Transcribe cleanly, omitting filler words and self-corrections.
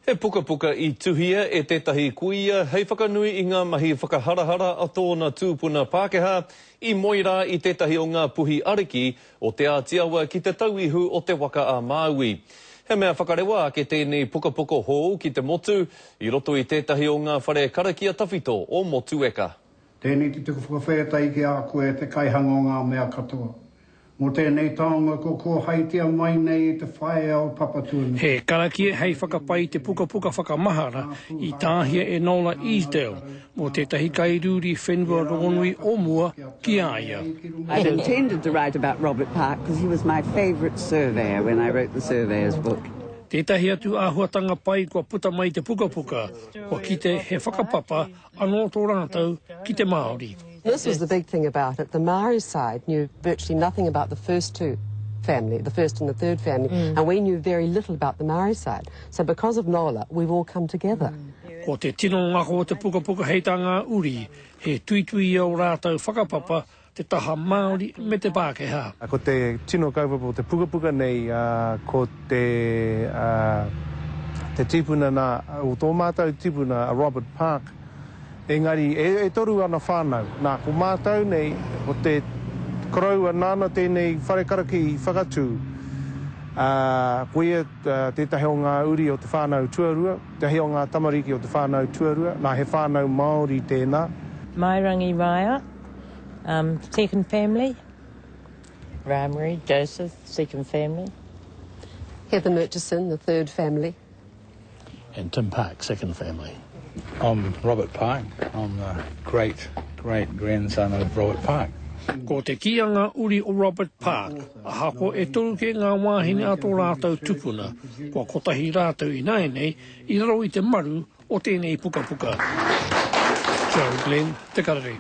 He puka puka I tuhia e tētahi kuia, hei whakanui I ngā mahi whakaharahara a tōna tūpuna Pākehā, I moira I tētahi o ngā puhi ariki o te ātiawa ki te tauihu o te waka a Māui. He mea whakarewa ke tēnei puka puka hou ki te motu, I roto I tētahi o ngā whare karakia tawhito o motu eka. Tēnei te whakawhetai ki a koe te kaihango ngā mea katoa. Mo tēnei taonga ko haitia mai nei te whae o papatūni. He karakia hei whakapai te puka puka whakamahara I tāhia e Nola Easdale, mo tētahi kairuri whenua rongonui o mua ki aia. I'd intended to write about Robert Park because he was my favourite surveyor when I wrote the surveyor's book. Tētahi atu āhuatanga pai kua puta mai te puka puka, kua kite he whakapapa anō tō rātou ki te Māori. This was the big thing about it. The Maori side knew virtually nothing about the first two family, the first and the third family, and we knew very little about the Maori side. So because of Nola, we've all come together. Ko te tino ngako o te puka puka hei tā ngā uri, he tuitui o rātou whakapapa, te taha Māori me te Pākehā. Ko te tino kaupapa o te puka puka nei, ko te tipuna nā, o tō mātou tipuna Robert Park, engari, e toru ana whānau. Nā, ko mātou nei, o te korau nāna tēnei wharekaraki whakatū. Koe tētahi o ngā uri o te whānau tuarua, tētahi o ngā tamariki o te whānau tuarua, nā he whānau Māori tēnā. Mairangi Raya, second family. Ramari, Joseph, second family. Heather Murchison, the third family. And Tim Park, second family. I'm Robert Park. I'm the great-grandson of Robert Park. Ko te kianga uri o Robert Park, aha ko e toru ke ngā wāhine a tō rātou tupuna, kua kotahi rātou I naenei, I raro I te maru o tēnei puka puka. Joe Glenn, Te Karere.